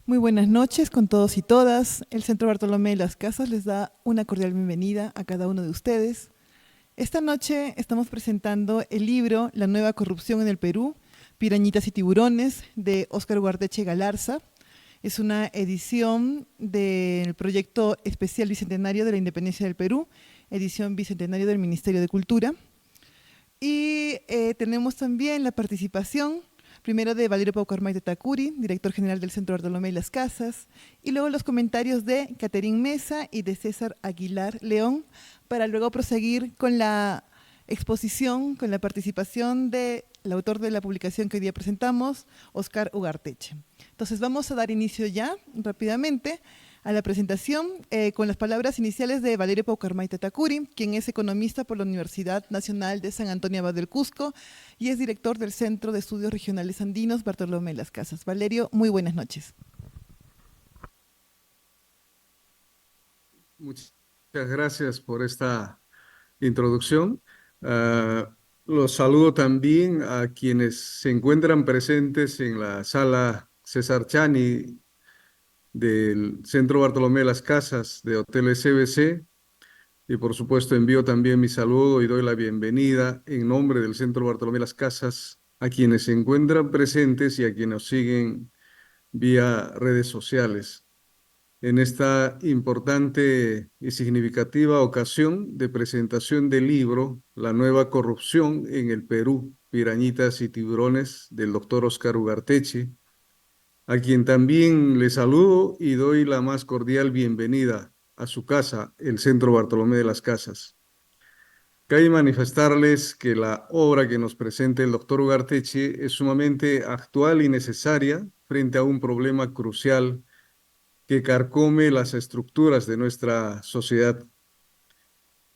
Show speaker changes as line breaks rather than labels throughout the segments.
Muy buenas noches con todos y todas. El Centro Bartolomé de las Casas les da una cordial bienvenida a cada uno de ustedes. Esta noche estamos presentando el libro La nueva corrupción en el Perú, Pirañitas y tiburones, de Óscar Ugarteche Galarza. Es una edición del proyecto especial Bicentenario de la Independencia del Perú, edición Bicentenario del Ministerio de Cultura. Y tenemos también la participación primero de Valerio Paucarmaite Tacuri, director general del Centro Bartolomé y las Casas, y luego los comentarios de Caterín Mesa y de César Aguilar León, para luego proseguir con la exposición, con la participación del autor de la publicación que hoy día presentamos, Óscar Ugarteche. Entonces vamos a dar inicio ya rápidamente a la presentación con las palabras iniciales de Valerio Paucarmaite Tacuri, quien es economista por la Universidad Nacional de San Antonio Abad del Cusco y es director del Centro de Estudios Regionales Andinos Bartolomé de las Casas. Valerio, muy buenas noches.
Muchas gracias por esta introducción. Los saludo también a quienes se encuentran presentes en la sala César Chani del Centro Bartolomé de las Casas de Hotel SBC. Y por supuesto envío también mi saludo y doy la bienvenida en nombre del Centro Bartolomé de las Casas a quienes se encuentran presentes y a quienes nos siguen vía redes sociales en esta importante y significativa ocasión de presentación del libro La nueva corrupción en el Perú, Pirañitas y tiburones, del doctor Óscar Ugarteche, a quien también le saludo y doy la más cordial bienvenida a su casa, el Centro Bartolomé de las Casas. Cabe manifestarles que la obra que nos presenta el doctor Ugarteche es sumamente actual y necesaria frente a un problema crucial que carcome las estructuras de nuestra sociedad.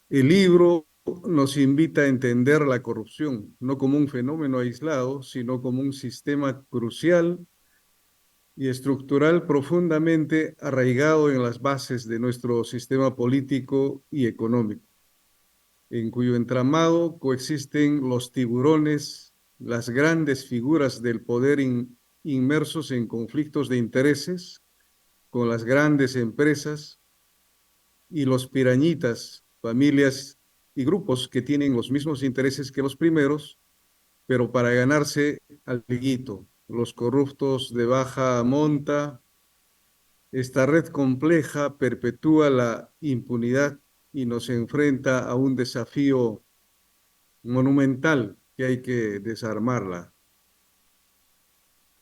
El libro nos invita a entender la corrupción, no como un fenómeno aislado, sino como un sistema crucial y estructural profundamente arraigado en las bases de nuestro sistema político y económico, en cuyo entramado coexisten los tiburones, las grandes figuras del poder inmersos en conflictos de intereses con las grandes empresas, y los pirañitas, familias y grupos que tienen los mismos intereses que los primeros, pero para ganarse alguito. Los corruptos de baja monta, esta red compleja perpetúa la impunidad y nos enfrenta a un desafío monumental que hay que desarmarla.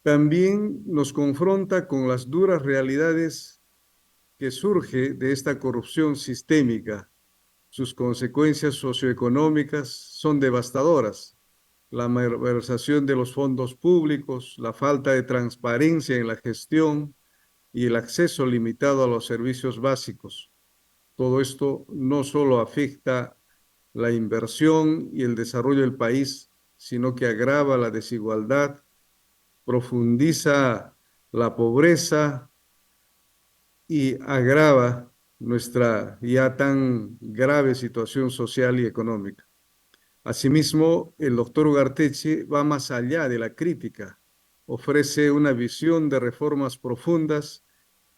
También nos confronta con las duras realidades que surge de esta corrupción sistémica. Sus consecuencias socioeconómicas son devastadoras. La malversación de los fondos públicos, la falta de transparencia en la gestión y el acceso limitado a los servicios básicos. Todo esto no solo afecta la inversión y el desarrollo del país, sino que agrava la desigualdad, profundiza la pobreza y agrava nuestra ya tan grave situación social y económica. Asimismo, el doctor Ugarteche va más allá de la crítica, ofrece una visión de reformas profundas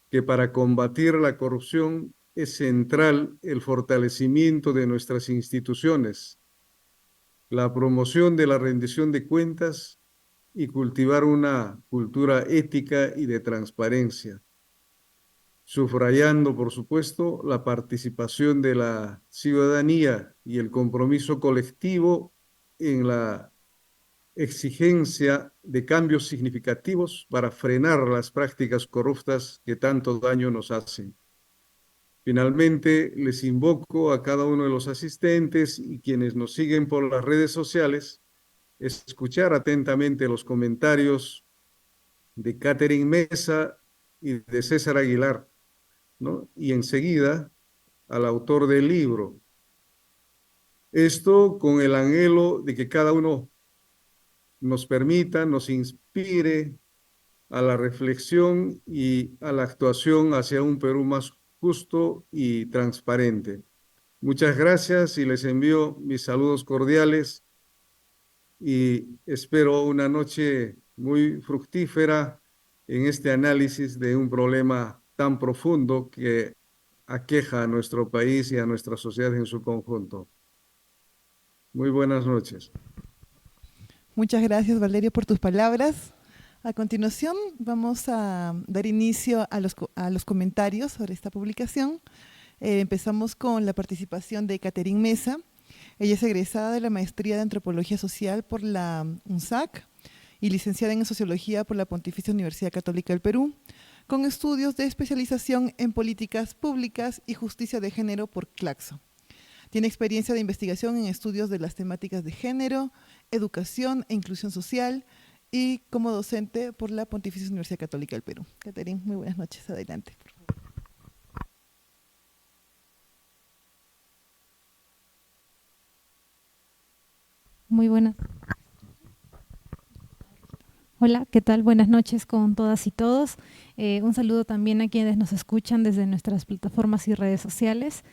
que para combatir la corrupción es central el fortalecimiento de nuestras instituciones, la promoción de la rendición de cuentas y cultivar una cultura ética y de transparencia, subrayando, por supuesto, la participación de la ciudadanía y el compromiso colectivo en la exigencia de cambios significativos para frenar las prácticas corruptas que tanto daño nos hacen. Finalmente, les invoco a cada uno de los asistentes y quienes nos siguen por las redes sociales, escuchar atentamente los comentarios de Caterín Mesa y de César Aguilar, ¿no? Y enseguida al autor del libro. Esto con el anhelo de que cada uno nos permita, nos inspire a la reflexión y a la actuación hacia un Perú más justo y transparente. Muchas gracias y les envío mis saludos cordiales y espero una noche muy fructífera en este análisis de un problema tan profundo que aqueja a nuestro país y a nuestra sociedad en su conjunto. Muy buenas noches.
Muchas gracias, Valerio, por tus palabras. A continuación, vamos a dar inicio a los comentarios sobre esta publicación. Empezamos con la participación de Catherine Mesa. Ella es egresada de la Maestría de Antropología Social por la UNSAC y licenciada en Sociología por la Pontificia Universidad Católica del Perú, con estudios de especialización en Políticas Públicas y Justicia de Género por Claxo. Tiene experiencia de investigación en estudios de las temáticas de género, educación e inclusión social y como docente por la Pontificia Universidad Católica del Perú. Catherine, muy buenas noches. Adelante, por favor.
Muy buenas. Hola, ¿qué tal? Buenas noches con todas y todos. Un saludo también a quienes nos escuchan desde nuestras plataformas y redes sociales.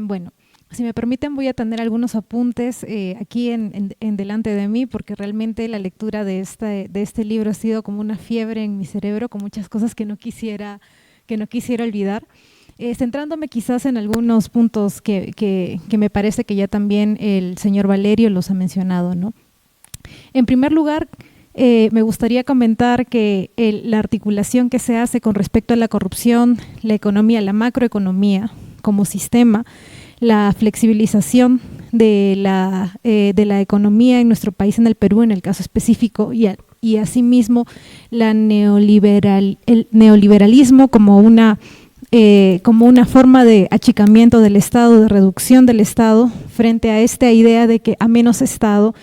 Bueno, si me permiten voy a tener algunos apuntes aquí en delante de mí, porque realmente la lectura de este libro ha sido como una fiebre en mi cerebro, con muchas cosas que no quisiera olvidar. Centrándome quizás en algunos puntos que me parece que ya también el señor Valerio los ha mencionado, ¿no? En primer lugar, me gustaría comentar que la articulación que se hace con respecto a la corrupción, la economía, la macroeconomía como sistema, la flexibilización de la economía en nuestro país, en el Perú, en el caso específico, y asimismo el neoliberalismo como una forma de achicamiento del Estado, de reducción del Estado, frente a esta idea de que a menos Estado,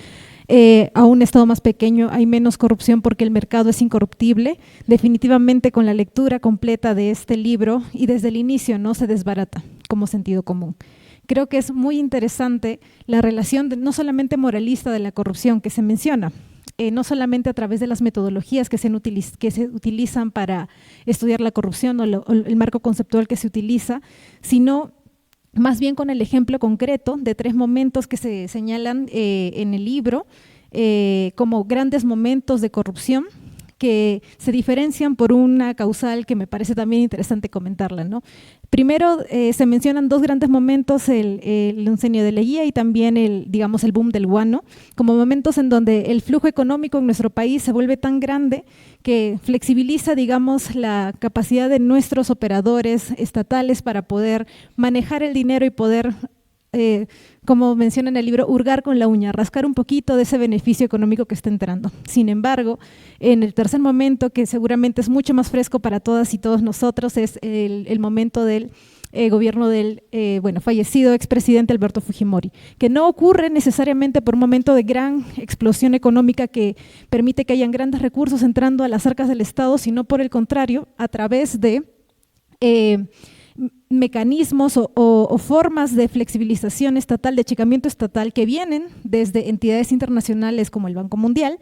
a un Estado más pequeño hay menos corrupción porque el mercado es incorruptible. Definitivamente con la lectura completa de este libro y desde el inicio no se desbarata como sentido común. Creo que es muy interesante la relación no solamente moralista de la corrupción que se menciona, no solamente a través de las metodologías que se utilizan para estudiar la corrupción o el marco conceptual que se utiliza, sino más bien con el ejemplo concreto de 3 momentos que se señalan en el libro como grandes momentos de corrupción que se diferencian por una causal que me parece también interesante comentarla, ¿no? Primero, se mencionan 2 grandes momentos, el incendio de Leguía y también el boom del guano, como momentos en donde el flujo económico en nuestro país se vuelve tan grande que flexibiliza, digamos, la capacidad de nuestros operadores estatales para poder manejar el dinero y poder, como menciona en el libro, hurgar con la uña, rascar un poquito de ese beneficio económico que está entrando. Sin embargo, en el tercer momento, que seguramente es mucho más fresco para todas y todos nosotros, es el momento del gobierno del fallecido expresidente Alberto Fujimori, que no ocurre necesariamente por un momento de gran explosión económica que permite que hayan grandes recursos entrando a las arcas del Estado, sino por el contrario, a través de mecanismos o formas de flexibilización estatal, de achicamiento estatal que vienen desde entidades internacionales como el Banco Mundial,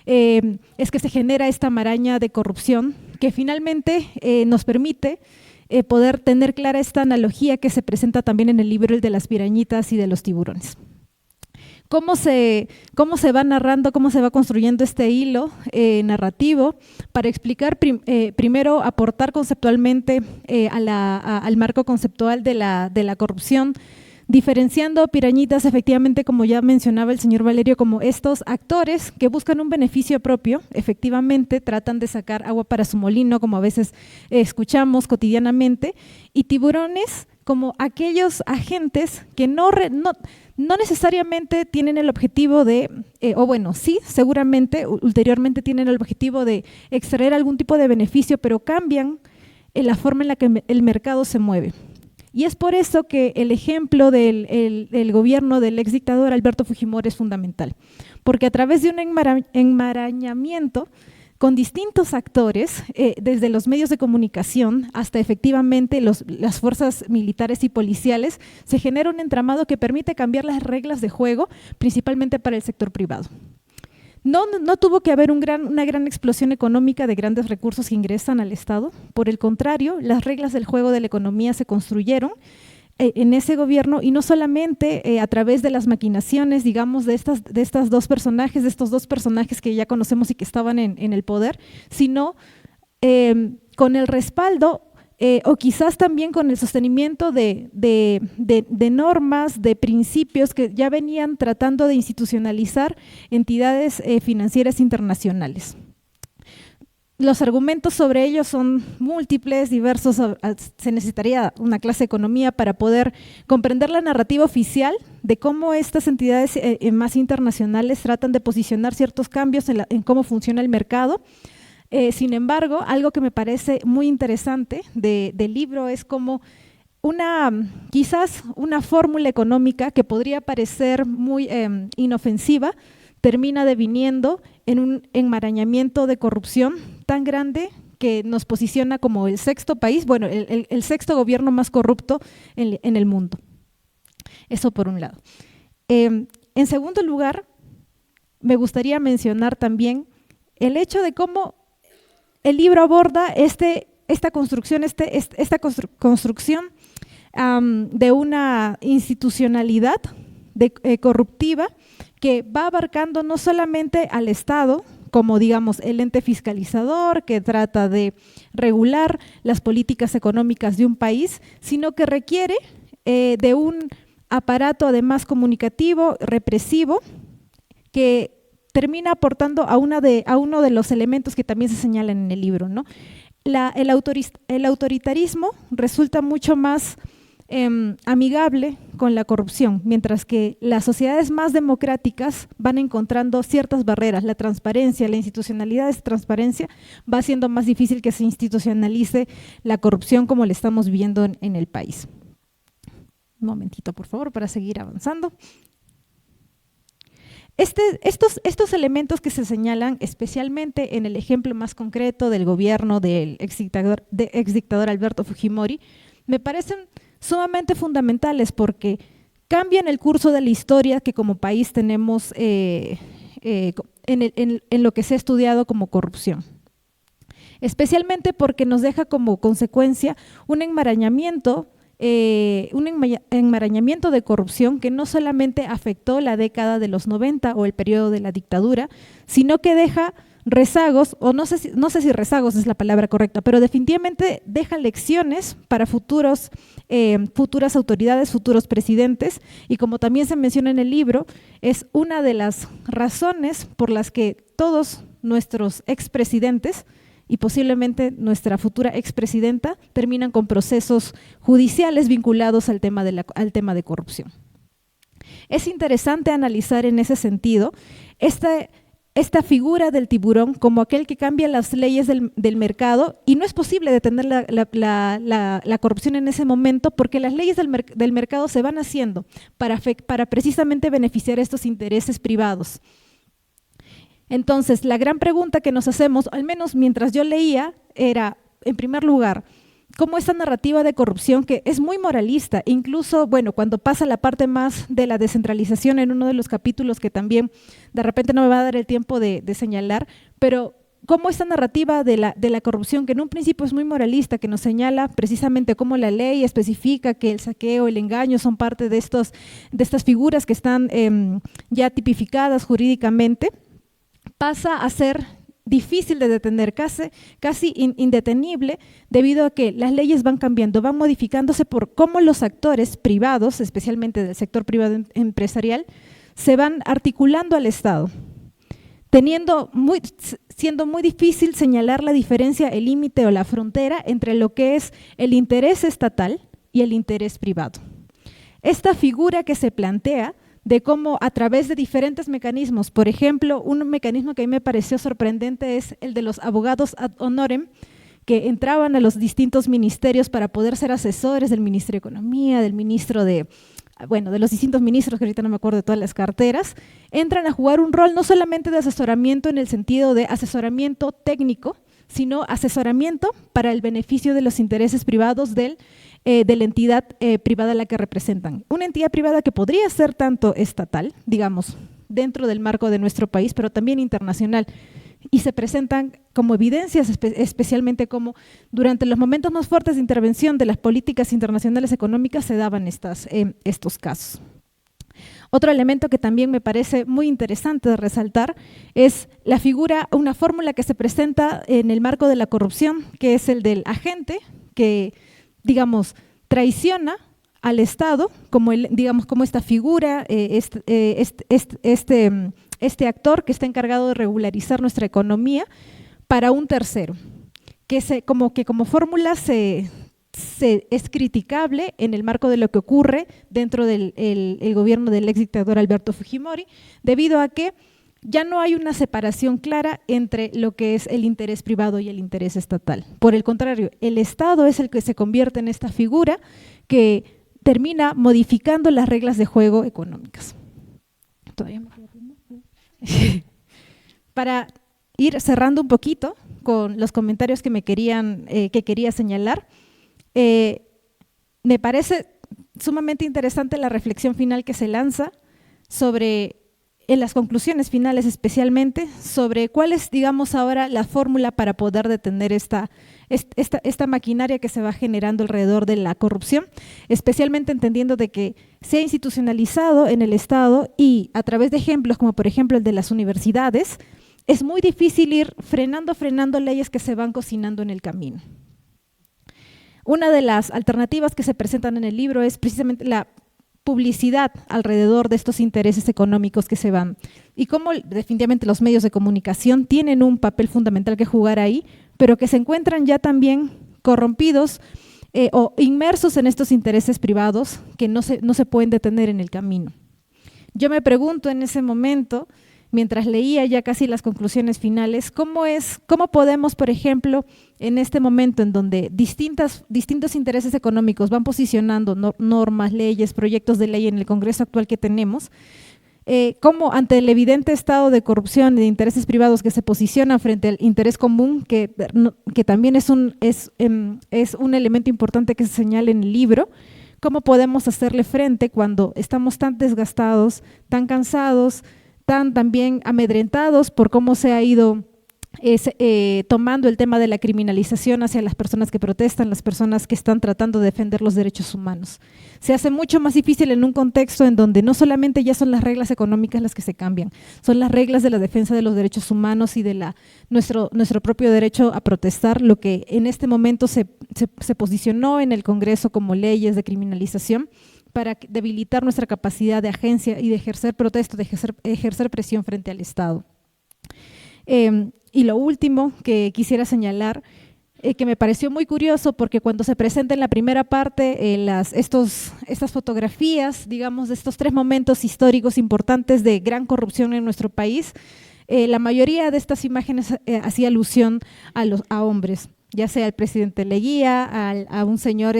es que se genera esta maraña de corrupción que finalmente nos permite poder tener clara esta analogía que se presenta también en el libro, el de las pirañitas y de los tiburones. ¿Cómo se va narrando, cómo se va construyendo este hilo narrativo para explicar, primero aportar conceptualmente al marco conceptual de la corrupción, diferenciando pirañitas, efectivamente, como ya mencionaba el señor Valerio, como estos actores que buscan un beneficio propio, efectivamente tratan de sacar agua para su molino, como a veces escuchamos cotidianamente, y tiburones como aquellos agentes que no necesariamente tienen el objetivo de, sí, seguramente ulteriormente tienen el objetivo de extraer algún tipo de beneficio, pero cambian la forma en la que el mercado se mueve. Y es por eso que el ejemplo del gobierno del ex dictador Alberto Fujimori es fundamental, porque a través de un enmarañamiento con distintos actores, desde los medios de comunicación hasta efectivamente las fuerzas militares y policiales, se genera un entramado que permite cambiar las reglas de juego, principalmente para el sector privado. No tuvo que haber una gran explosión económica de grandes recursos que ingresan al Estado. Por el contrario, las reglas del juego de la economía se construyeron en ese gobierno, y no solamente a través de las maquinaciones, digamos, de estos dos personajes que ya conocemos y que estaban en el poder, sino con el respaldo o quizás también con el sostenimiento de normas, de principios que ya venían tratando de institucionalizar entidades financieras internacionales. Los argumentos sobre ello son múltiples, diversos. Se necesitaría una clase de economía para poder comprender la narrativa oficial de cómo estas entidades más internacionales tratan de posicionar ciertos cambios en cómo funciona el mercado. Sin embargo, algo que me parece muy interesante del libro es como quizás una fórmula económica que podría parecer muy inofensiva, termina deviniendo en un enmarañamiento de corrupción tan grande que nos posiciona como el sexto país, bueno, el sexto gobierno más corrupto en el mundo. Eso por un lado. En segundo lugar, me gustaría mencionar también el hecho de cómo el libro aborda esta construcción de una institucionalidad corruptiva que va abarcando no solamente al Estado, como digamos el ente fiscalizador que trata de regular las políticas económicas de un país, sino que requiere de un aparato además comunicativo, represivo, que termina aportando a uno de los elementos que también se señalan en el libro, ¿no? El autoritarismo resulta mucho más amigable con la corrupción, mientras que las sociedades más democráticas van encontrando ciertas barreras. La transparencia, la institucionalidad de esa transparencia va haciendo más difícil que se institucionalice la corrupción como la estamos viendo en el país. Un momentito, por favor, para seguir avanzando. Estos elementos que se señalan, especialmente en el ejemplo más concreto del gobierno del exdictador Alberto Fujimori, me parecen sumamente fundamentales porque cambian el curso de la historia que como país tenemos en lo que se ha estudiado como corrupción. Especialmente porque nos deja como consecuencia un enmarañamiento de corrupción que no solamente afectó la década de los 90 o el periodo de la dictadura, sino que deja rezagos, o no sé si rezagos es la palabra correcta, pero definitivamente deja lecciones para futuras autoridades, futuros presidentes, y como también se menciona en el libro, es una de las razones por las que todos nuestros expresidentes y posiblemente nuestra futura expresidenta terminan con procesos judiciales vinculados al tema de corrupción. Es interesante analizar en ese sentido esta figura del tiburón como aquel que cambia las leyes del mercado, y no es posible detener la corrupción en ese momento porque las leyes del mercado se van haciendo para precisamente beneficiar estos intereses privados. Entonces, la gran pregunta que nos hacemos, al menos mientras yo leía, era, en primer lugar, cómo esta narrativa de corrupción, que es muy moralista, incluso, bueno, cuando pasa la parte más de la descentralización en uno de los capítulos que también de repente no me va a dar el tiempo de señalar, pero cómo esta narrativa de la corrupción, que en un principio es muy moralista, que nos señala precisamente cómo la ley especifica que el saqueo, el engaño son parte de estas figuras que están ya tipificadas jurídicamente, pasa a ser difícil de detener, casi indetenible, debido a que las leyes van cambiando, van modificándose por cómo los actores privados, especialmente del sector privado empresarial, se van articulando al Estado, siendo muy difícil señalar la diferencia, el límite o la frontera entre lo que es el interés estatal y el interés privado. Esta figura que se plantea de cómo a través de diferentes mecanismos, por ejemplo, un mecanismo que a mí me pareció sorprendente es el de los abogados ad honorem, que entraban a los distintos ministerios para poder ser asesores del Ministerio de Economía, del ministro de los distintos ministros, que ahorita no me acuerdo de todas las carteras, entran a jugar un rol no solamente de asesoramiento en el sentido de asesoramiento técnico, sino asesoramiento para el beneficio de los intereses privados de la entidad privada a la que representan. Una entidad privada que podría ser tanto estatal, digamos, dentro del marco de nuestro país, pero también internacional, y se presentan como evidencias, especialmente como durante los momentos más fuertes de intervención de las políticas internacionales económicas se daban estos casos. Otro elemento que también me parece muy interesante de resaltar es la figura, una fórmula que se presenta en el marco de la corrupción, que es el del agente que, digamos, traiciona al Estado, como esta figura, este actor que está encargado de regularizar nuestra economía para un tercero, que como fórmula es criticable en el marco de lo que ocurre dentro del el gobierno del ex dictador Alberto Fujimori, debido a que ya no hay una separación clara entre lo que es el interés privado y el interés estatal. Por el contrario, el Estado es el que se convierte en esta figura que termina modificando las reglas de juego económicas. Todavía me queda tiempo. Para ir cerrando un poquito con los comentarios que quería señalar, me parece sumamente interesante la reflexión final que se lanza en las conclusiones finales especialmente, sobre cuál es, digamos, ahora la fórmula para poder detener esta maquinaria que se va generando alrededor de la corrupción, especialmente entendiendo de que se ha institucionalizado en el Estado y a través de ejemplos como por ejemplo el de las universidades, es muy difícil ir frenando leyes que se van cocinando en el camino. Una de las alternativas que se presentan en el libro es precisamente la publicidad alrededor de estos intereses económicos que se van y cómo definitivamente los medios de comunicación tienen un papel fundamental que jugar ahí, pero que se encuentran ya también corrompidos o inmersos en estos intereses privados que no se pueden detener en el camino. Yo me pregunto en ese momento, mientras leía ya casi las conclusiones finales, ¿cómo podemos, por ejemplo, en este momento en donde distintos intereses económicos van posicionando normas, leyes, proyectos de ley en el Congreso actual que tenemos, cómo ante el evidente estado de corrupción y de intereses privados que se posicionan frente al interés común, que también es un elemento importante que se señala en el libro, cómo podemos hacerle frente cuando estamos tan desgastados, tan cansados, tan también amedrentados por cómo se ha ido tomando el tema de la criminalización hacia las personas que protestan, las personas que están tratando de defender los derechos humanos. Se hace mucho más difícil en un contexto en donde no solamente ya son las reglas económicas las que se cambian, son las reglas de la defensa de los derechos humanos y de nuestro propio derecho a protestar, lo que en este momento se posicionó en el Congreso como leyes de criminalización, para debilitar nuestra capacidad de agencia y de ejercer protesta, de ejercer presión frente al Estado. Y lo último que quisiera señalar, que me pareció muy curioso, porque cuando se presenta en la primera parte estas fotografías, digamos, de estos 3 momentos históricos importantes de gran corrupción en nuestro país, la mayoría de estas imágenes hacía alusión a hombres, ya sea el presidente Leguía, a un señor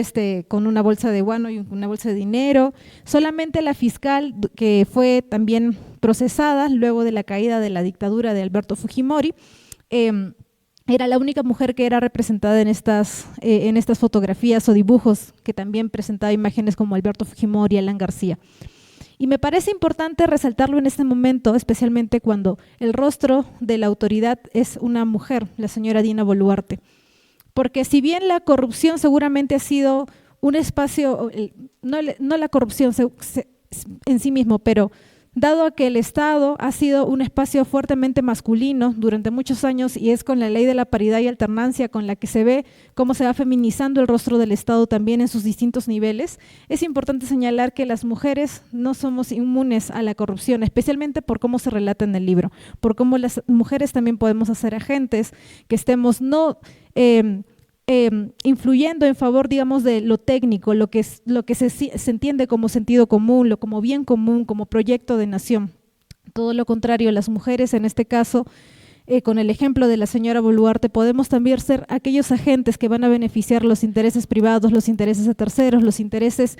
con una bolsa de guano y una bolsa de dinero, solamente la fiscal que fue también procesada luego de la caída de la dictadura de Alberto Fujimori, era la única mujer que era representada en estas fotografías o dibujos, que también presentaba imágenes como Alberto Fujimori y Alan García. Y me parece importante resaltarlo en este momento, especialmente cuando el rostro de la autoridad es una mujer, la señora Dina Boluarte. Porque si bien la corrupción seguramente ha sido un espacio, no la corrupción en sí mismo, pero dado a que el Estado ha sido un espacio fuertemente masculino durante muchos años y es con la ley de la paridad y alternancia con la que se ve cómo se va feminizando el rostro del Estado también en sus distintos niveles, es importante señalar que las mujeres no somos inmunes a la corrupción, especialmente por cómo se relata en el libro, por cómo las mujeres también podemos hacer agentes, que estemos influyendo en favor, digamos, de lo técnico, lo que se entiende como sentido común, como bien común, como proyecto de nación. Todo lo contrario, las mujeres en este caso, con el ejemplo de la señora Boluarte, podemos también ser aquellos agentes que van a beneficiar los intereses privados, los intereses de terceros, los intereses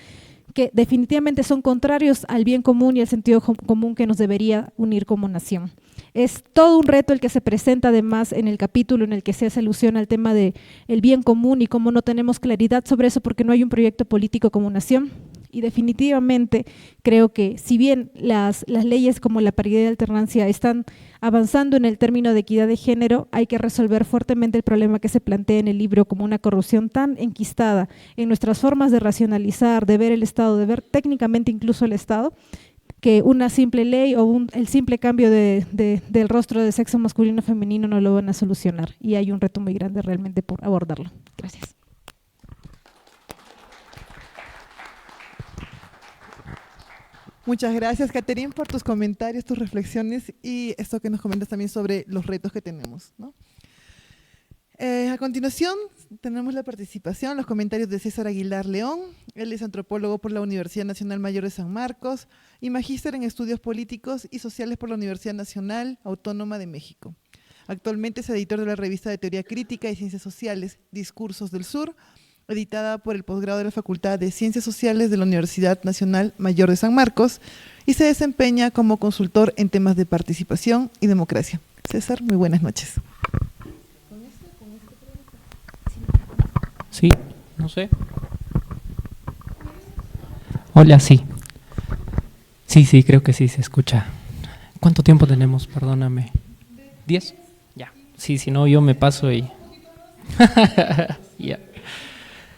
que definitivamente son contrarios al bien común y al sentido común que nos debería unir como nación. Es todo un reto el que se presenta además en el capítulo en el que se hace alusión al tema del bien común y cómo no tenemos claridad sobre eso porque no hay un proyecto político como nación. Y definitivamente creo que si bien las leyes como la paridad y alternancia están avanzando en el término de equidad de género, hay que resolver fuertemente el problema que se plantea en el libro como una corrupción tan enquistada en nuestras formas de racionalizar, de ver el Estado, de ver técnicamente incluso el Estado, que una simple ley o el simple cambio del rostro de sexo masculino o femenino no lo van a solucionar, y hay un reto muy grande realmente por abordarlo. Gracias.
Muchas gracias, Catherine, por tus comentarios, tus reflexiones y esto que nos comentas también sobre los retos que tenemos, ¿no? A continuación, tenemos la participación, los comentarios de César Aguilar León. Él es antropólogo por la Universidad Nacional Mayor de San Marcos y magíster en estudios políticos y sociales por la Universidad Nacional Autónoma de México. Actualmente es editor de la revista de Teoría Crítica y Ciencias Sociales, Discursos del Sur, editada por el posgrado de la Facultad de Ciencias Sociales de la Universidad Nacional Mayor de San Marcos, y se desempeña como consultor en temas de participación y democracia. César, muy buenas noches.
Sí, no sé. Hola, sí. Sí, creo que sí se escucha. ¿Cuánto tiempo tenemos? Perdóname. ¿10? Ya. Sí, si no yo me paso y… Ya.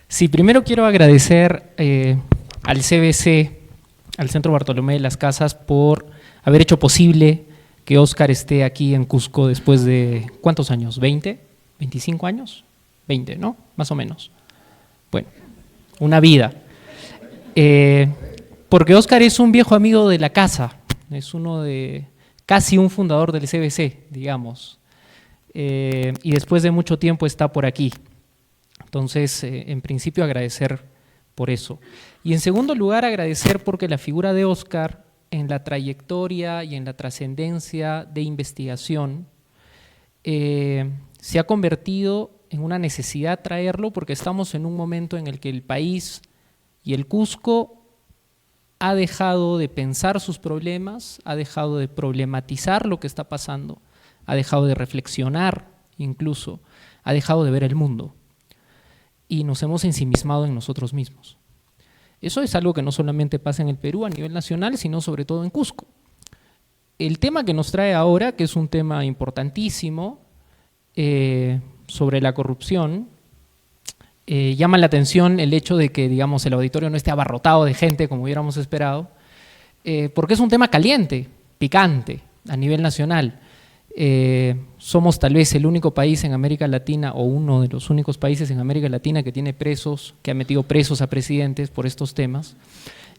Sí, primero quiero agradecer al CBC, al Centro Bartolomé de las Casas, por haber hecho posible que Óscar esté aquí en Cusco después de… ¿cuántos años? ¿20? ¿25 años? 20, ¿no? Más o menos. Bueno, una vida. Porque Óscar es un viejo amigo de la casa, es casi un fundador del CBC, digamos. Y después de mucho tiempo está por aquí. Entonces, en principio agradecer por eso. Y en segundo lugar, agradecer porque la figura de Óscar en la trayectoria y en la trascendencia de investigación se ha convertido en una necesidad traerlo, porque estamos en un momento en el que el país y el Cusco ha dejado de pensar sus problemas, ha dejado de problematizar lo que está pasando, ha dejado de reflexionar incluso, ha dejado de ver el mundo y nos hemos ensimismado en nosotros mismos. Eso es algo que no solamente pasa en el Perú a nivel nacional, sino sobre todo en Cusco. El tema que nos trae ahora, que es un tema importantísimo, sobre la corrupción, llama la atención el hecho de que, digamos, el auditorio no esté abarrotado de gente como hubiéramos esperado, porque es un tema caliente, picante, a nivel nacional. Somos tal vez el único país en América Latina, o uno de los únicos países en América Latina que tiene presos, que ha metido presos a presidentes por estos temas.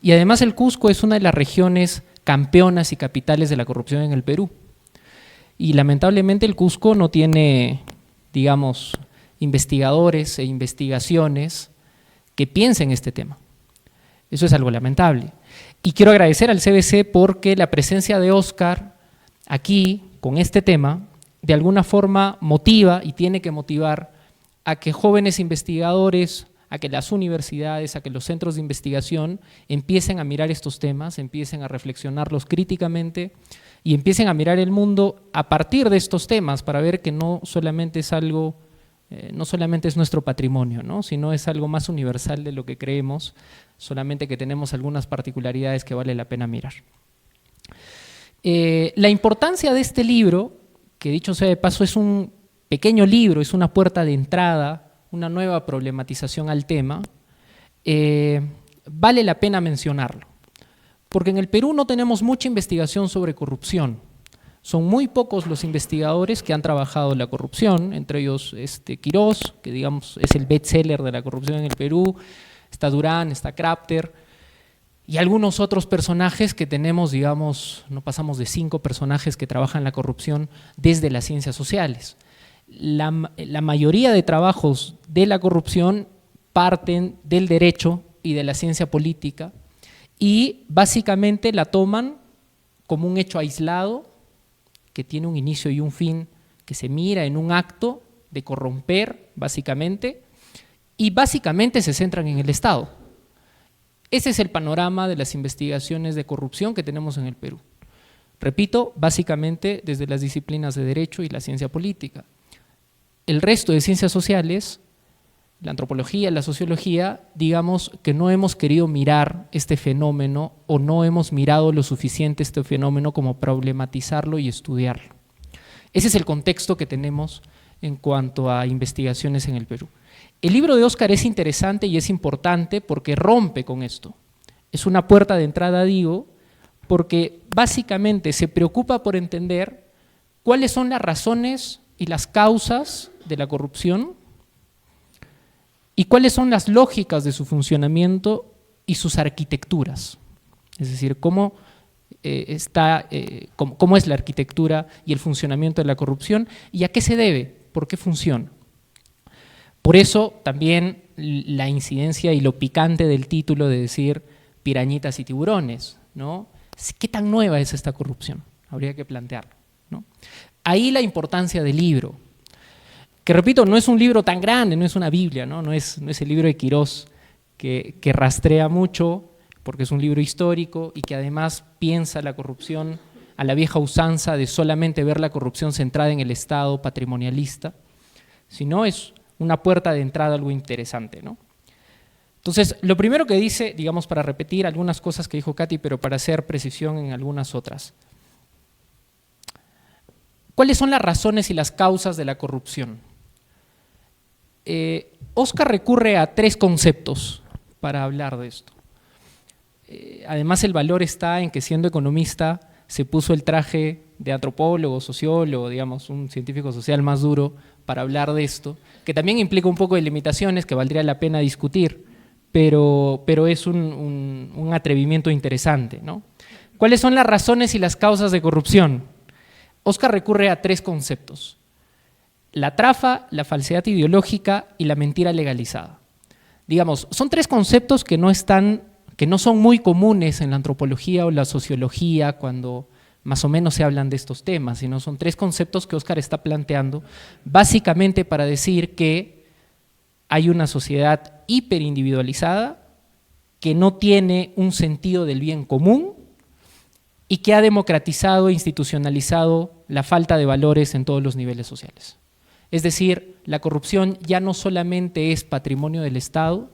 Y además el Cusco es una de las regiones campeonas y capitales de la corrupción en el Perú. Y lamentablemente el Cusco no tiene, digamos, investigadores e investigaciones que piensen este tema. Eso es algo lamentable. Y quiero agradecer al CBC porque la presencia de Óscar aquí, con este tema, de alguna forma motiva y tiene que motivar a que jóvenes investigadores, a que las universidades, a que los centros de investigación empiecen a mirar estos temas, empiecen a reflexionarlos críticamente y empiecen a mirar el mundo a partir de estos temas para ver que no solamente es algo, no solamente es nuestro patrimonio, ¿no?, sino es algo más universal de lo que creemos, solamente que tenemos algunas particularidades que vale la pena mirar. La importancia de este libro, que dicho sea de paso es un pequeño libro, es una puerta de entrada, una nueva problematización al tema, vale la pena mencionarlo. Porque en el Perú no tenemos mucha investigación sobre corrupción. Son muy pocos los investigadores que han trabajado la corrupción, entre ellos Quirós, que digamos es el bestseller de la corrupción en el Perú, está Durán, está Crafter, y algunos otros personajes que tenemos, digamos, no pasamos de 5 personajes que trabajan la corrupción desde las ciencias sociales. La mayoría de trabajos de la corrupción parten del derecho y de la ciencia política y básicamente la toman como un hecho aislado que tiene un inicio y un fin, que se mira en un acto de corromper básicamente, y básicamente se centran en el Estado. Ese es el panorama de las investigaciones de corrupción que tenemos en el Perú. Repito, básicamente desde las disciplinas de derecho y la ciencia política. El resto de ciencias sociales, la antropología, la sociología, digamos que no hemos querido mirar este fenómeno o no hemos mirado lo suficiente este fenómeno como problematizarlo y estudiarlo. Ese es el contexto que tenemos en cuanto a investigaciones en el Perú. El libro de Óscar es interesante y es importante porque rompe con esto. Es una puerta de entrada, digo, porque básicamente se preocupa por entender cuáles son las razones y las causas de la corrupción y cuáles son las lógicas de su funcionamiento y sus arquitecturas. Es decir, cómo es la arquitectura y el funcionamiento de la corrupción y a qué se debe, por qué funciona. Por eso también la incidencia y lo picante del título de decir pirañitas y tiburones, ¿no? ¿Qué tan nueva es esta corrupción? Habría que plantearlo, ¿no? Ahí la importancia del libro, que repito, no es un libro tan grande, no es una Biblia, no es el libro de Quirós que rastrea mucho, porque es un libro histórico y que además piensa la corrupción a la vieja usanza de solamente ver la corrupción centrada en el Estado patrimonialista, sino es una puerta de entrada algo interesante, ¿no? Entonces, lo primero que dice, digamos, para repetir algunas cosas que dijo Katy, pero para hacer precisión en algunas otras. ¿Cuáles son las razones y las causas de la corrupción? Oscar recurre a 3 conceptos para hablar de esto. Además, el valor está en que, siendo economista, se puso el traje de antropólogo, sociólogo, digamos, un científico social más duro para hablar de esto, que también implica un poco de limitaciones que valdría la pena discutir, pero es un atrevimiento interesante, ¿no? ¿Cuáles son las razones y las causas de corrupción? Oscar recurre a 3 conceptos: la trafa, la falsedad ideológica y la mentira legalizada. Digamos, son 3 conceptos que no son muy comunes en la antropología o la sociología cuando más o menos se hablan de estos temas, sino son 3 conceptos que Oscar está planteando básicamente para decir que hay una sociedad hiperindividualizada que no tiene un sentido del bien común y que ha democratizado e institucionalizado la falta de valores en todos los niveles sociales. Es decir, la corrupción ya no solamente es patrimonio del Estado,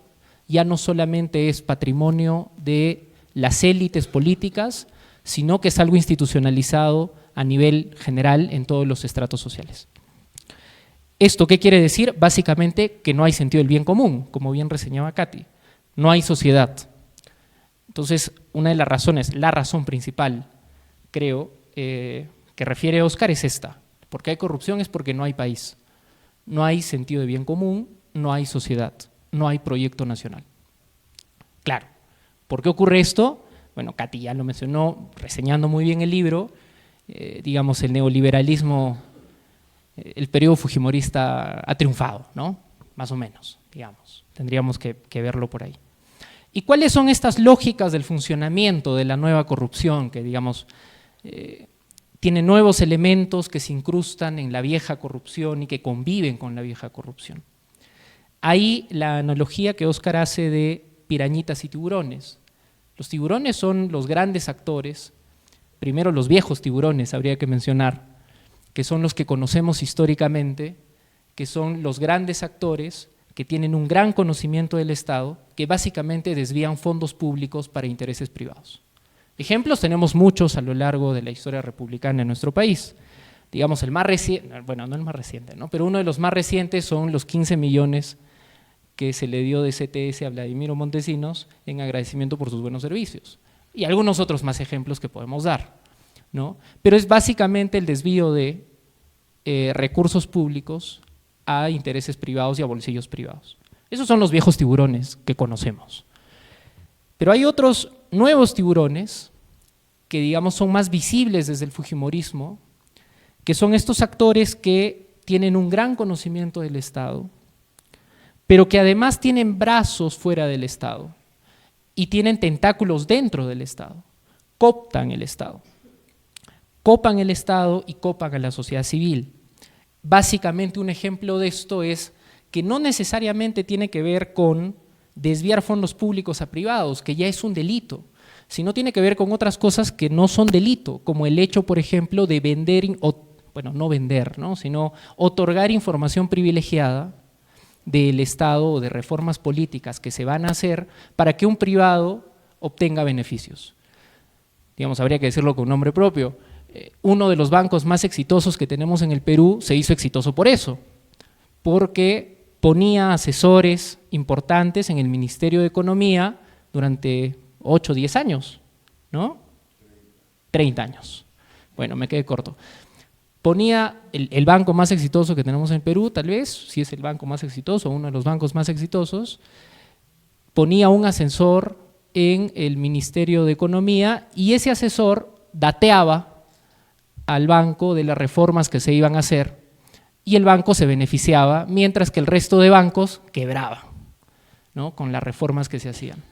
ya no solamente es patrimonio de las élites políticas, sino que es algo institucionalizado a nivel general en todos los estratos sociales. ¿Esto qué quiere decir? Básicamente que no hay sentido del bien común, como bien reseñaba Katy, no hay sociedad. Entonces, una de las razones, la razón principal, creo, que refiere Oscar es esta: porque hay corrupción es porque no hay país, no hay sentido de bien común, no hay sociedad, no hay proyecto nacional. Claro, ¿por qué ocurre esto? Bueno, Katy ya lo mencionó reseñando muy bien el libro, digamos, el neoliberalismo, el periodo fujimorista ha triunfado, ¿no? Más o menos, digamos, tendríamos que verlo por ahí. ¿Y cuáles son estas lógicas del funcionamiento de la nueva corrupción que, digamos, tiene nuevos elementos que se incrustan en la vieja corrupción y que conviven con la vieja corrupción? Ahí la analogía que Oscar hace de pirañitas y tiburones. Los tiburones son los grandes actores, primero los viejos tiburones habría que mencionar, que son los que conocemos históricamente, que son los grandes actores que tienen un gran conocimiento del Estado, que básicamente desvían fondos públicos para intereses privados. Ejemplos tenemos muchos a lo largo de la historia republicana en nuestro país. Digamos, el más reciente, bueno, no el más reciente, ¿no? Pero uno de los más recientes son los 15 millones que se le dio de CTS a Vladimiro Montesinos en agradecimiento por sus buenos servicios. Y algunos otros más ejemplos que podemos dar, ¿no? Pero es básicamente el desvío de recursos públicos a intereses privados y a bolsillos privados. Esos son los viejos tiburones que conocemos. Pero hay otros nuevos tiburones que, digamos, son más visibles desde el fujimorismo, que son estos actores que tienen un gran conocimiento del Estado, pero que además tienen brazos fuera del Estado y tienen tentáculos dentro del Estado, cooptan el Estado. Copan el Estado y copan a la sociedad civil. Básicamente un ejemplo de esto es que no necesariamente tiene que ver con desviar fondos públicos a privados, que ya es un delito, sino tiene que ver con otras cosas que no son delito, como el hecho, por ejemplo, de vender, bueno, no vender, ¿no? Sino otorgar información privilegiada del Estado o de reformas políticas que se van a hacer para que un privado obtenga beneficios. Digamos, habría que decirlo con nombre propio. Uno de los bancos más exitosos que tenemos en el Perú se hizo exitoso por eso, porque ponía asesores importantes en el Ministerio de Economía durante 8 o 10 años, ¿no? 30 años. Bueno, me quedé corto. Ponía el banco más exitoso que tenemos en Perú, tal vez, si es el banco más exitoso, uno de los bancos más exitosos, ponía un asesor en el Ministerio de Economía y ese asesor dateaba al banco de las reformas que se iban a hacer y el banco se beneficiaba, mientras que el resto de bancos quebraba, ¿no?, con las reformas que se hacían.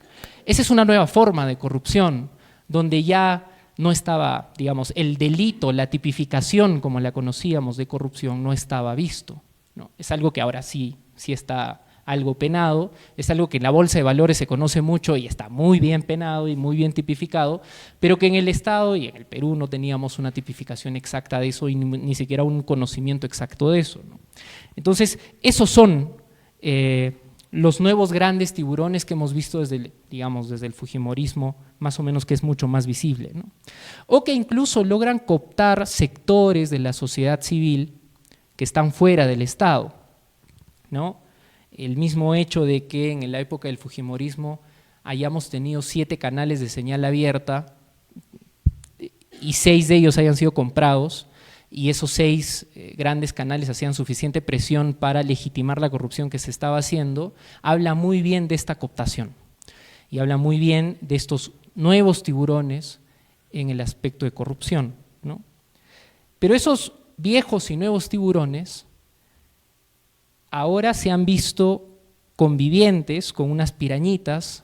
Esa es una nueva forma de corrupción, donde ya no estaba, digamos, el delito, la tipificación como la conocíamos de corrupción no estaba visto, ¿no? Es algo que ahora sí está algo penado, es algo que en la bolsa de valores se conoce mucho y está muy bien penado y muy bien tipificado, pero que en el Estado y en el Perú no teníamos una tipificación exacta de eso y ni siquiera un conocimiento exacto de eso, ¿no? Entonces, esos son los nuevos grandes tiburones que hemos visto desde, digamos, desde el fujimorismo, más o menos, que es mucho más visible, ¿no? O que incluso logran cooptar sectores de la sociedad civil que están fuera del Estado, ¿no? El mismo hecho de que en la época del fujimorismo hayamos tenido 7 canales de señal abierta y 6 de ellos hayan sido comprados, y esos 6 grandes canales hacían suficiente presión para legitimar la corrupción que se estaba haciendo, habla muy bien de esta cooptación y habla muy bien de estos nuevos tiburones en el aspecto de corrupción, ¿no? Pero esos viejos y nuevos tiburones ahora se han visto convivientes con unas pirañitas,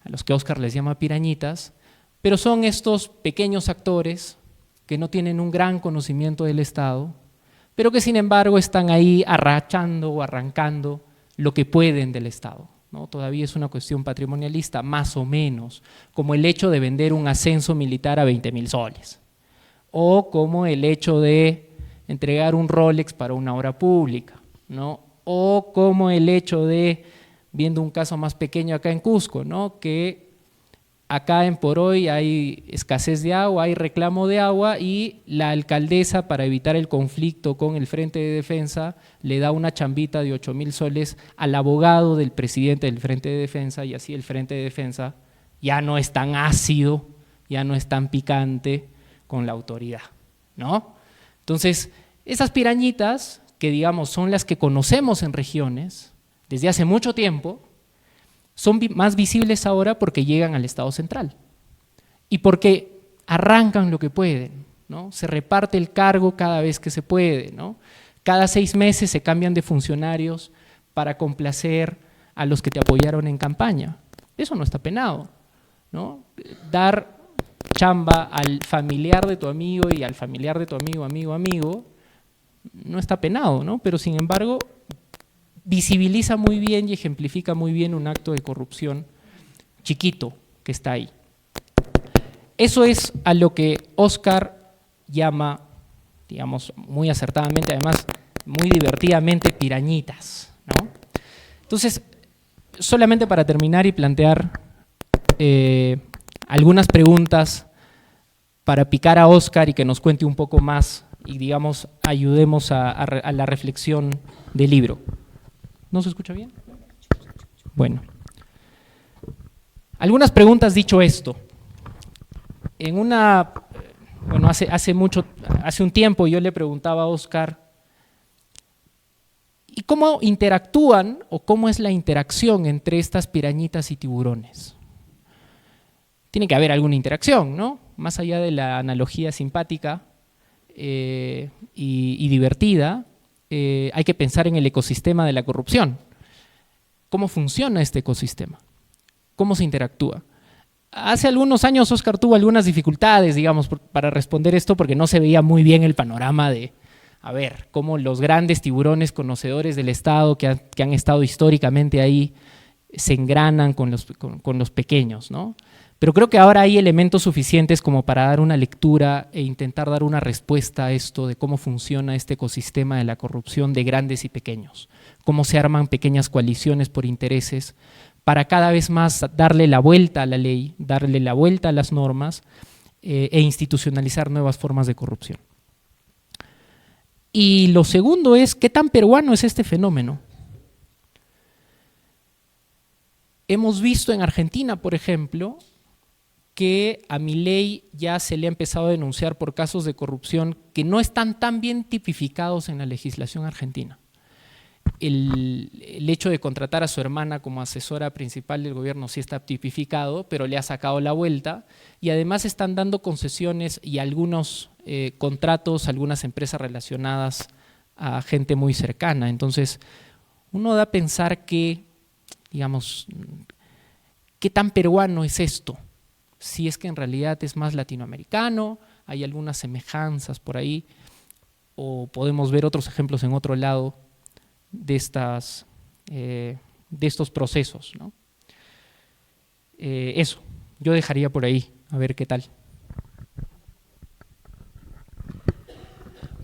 a los que Óscar les llama pirañitas, pero son estos pequeños actores que no tienen un gran conocimiento del Estado, pero que sin embargo están ahí arrachando o arrancando lo que pueden del Estado, ¿no? Todavía es una cuestión patrimonialista, más o menos, como el hecho de vender un ascenso militar a 20.000 soles, o como el hecho de entregar un Rolex para una obra pública, ¿no? O como el hecho de, viendo un caso más pequeño acá en Cusco, ¿no?, que acá en Poroy hay escasez de agua, hay reclamo de agua y la alcaldesa, para evitar el conflicto con el Frente de Defensa, le da una chambita de 8.000 soles al abogado del presidente del Frente de Defensa, y así el Frente de Defensa ya no es tan ácido, ya no es tan picante con la autoridad, ¿no? Entonces, esas pirañitas, que digamos son las que conocemos en regiones desde hace mucho tiempo, son más visibles ahora porque llegan al Estado central y porque arrancan lo que pueden, ¿no? Se reparte el cargo cada vez que se puede, ¿no? Cada 6 meses se cambian de funcionarios para complacer a los que te apoyaron en campaña. Eso no está penado, ¿no? Dar chamba al familiar de tu amigo y al familiar de tu amigo, no está penado, ¿no? Pero sin embargo visibiliza muy bien y ejemplifica muy bien un acto de corrupción chiquito que está ahí. Eso es a lo que Óscar llama, digamos, muy acertadamente, además muy divertidamente, pirañitas, ¿no? Entonces, solamente para terminar y plantear algunas preguntas para picar a Óscar y que nos cuente un poco más y, digamos, ayudemos a la reflexión del libro. ¿No se escucha bien? Bueno. Algunas preguntas dicho esto. En una, bueno, hace un tiempo yo le preguntaba a Óscar, ¿y cómo interactúan o cómo es la interacción entre estas pirañitas y tiburones? Tiene que haber alguna interacción, ¿no? Más allá de la analogía simpática y divertida, hay que pensar en el ecosistema de la corrupción. ¿Cómo funciona este ecosistema? ¿Cómo se interactúa? Hace algunos años Óscar tuvo algunas dificultades, digamos, para responder esto, porque no se veía muy bien el panorama de, a ver, cómo los grandes tiburones conocedores del Estado que han estado históricamente ahí se engranan con los pequeños, ¿no? Pero creo que ahora hay elementos suficientes como para dar una lectura e intentar dar una respuesta a esto de cómo funciona este ecosistema de la corrupción de grandes y pequeños, cómo se arman pequeñas coaliciones por intereses para cada vez más darle la vuelta a la ley, darle la vuelta a las normas e institucionalizar nuevas formas de corrupción. Y lo segundo es, ¿qué tan peruano es este fenómeno? Hemos visto en Argentina, por ejemplo, que a Milei ya se le ha empezado a denunciar por casos de corrupción que no están tan bien tipificados en la legislación argentina. El hecho de contratar a su hermana como asesora principal del gobierno sí está tipificado, pero le ha sacado la vuelta, y además están dando concesiones y algunos contratos, algunas empresas relacionadas a gente muy cercana. Entonces, uno da a pensar que, digamos, ¿qué tan peruano es esto? Si es que en realidad es más latinoamericano, hay algunas semejanzas por ahí, o podemos ver otros ejemplos en otro lado de estos procesos, ¿no? Eso, yo dejaría por ahí, a ver qué tal.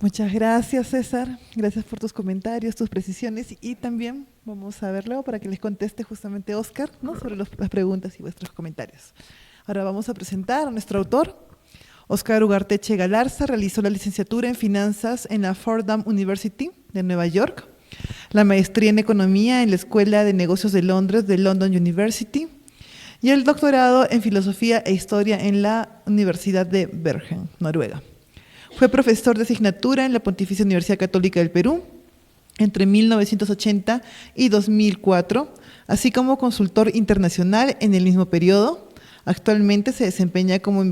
Muchas gracias, César. Gracias por tus comentarios, tus precisiones, y también vamos a verlo para que les conteste justamente Óscar, ¿no?, sobre las preguntas y vuestros comentarios. Ahora vamos a presentar a nuestro autor. Óscar Ugarteche Galarza realizó la licenciatura en Finanzas en la Fordham University de Nueva York, la maestría en Economía en la Escuela de Negocios de Londres de London University y el doctorado en Filosofía e Historia en la Universidad de Bergen, Noruega. Fue profesor de asignatura en la Pontificia Universidad Católica del Perú entre 1980 y 2004, así como consultor internacional en el mismo periodo. Actualmente se desempeña como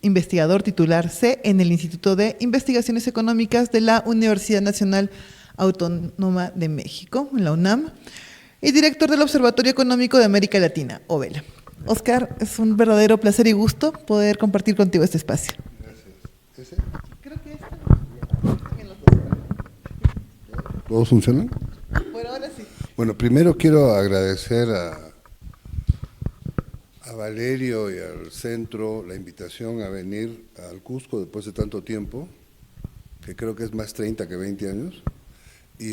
investigador titular C en el Instituto de Investigaciones Económicas de la Universidad Nacional Autónoma de México, en la UNAM, y director del Observatorio Económico de América Latina, OVELA. Óscar, es un verdadero placer y gusto poder compartir contigo este espacio.
Gracias. Creo que ¿todos funcionan?
Por ahora sí.
Bueno, primero quiero agradecer a Valerio y al centro la invitación a venir al Cusco después de tanto tiempo, que creo que es más 30 que 20 años, y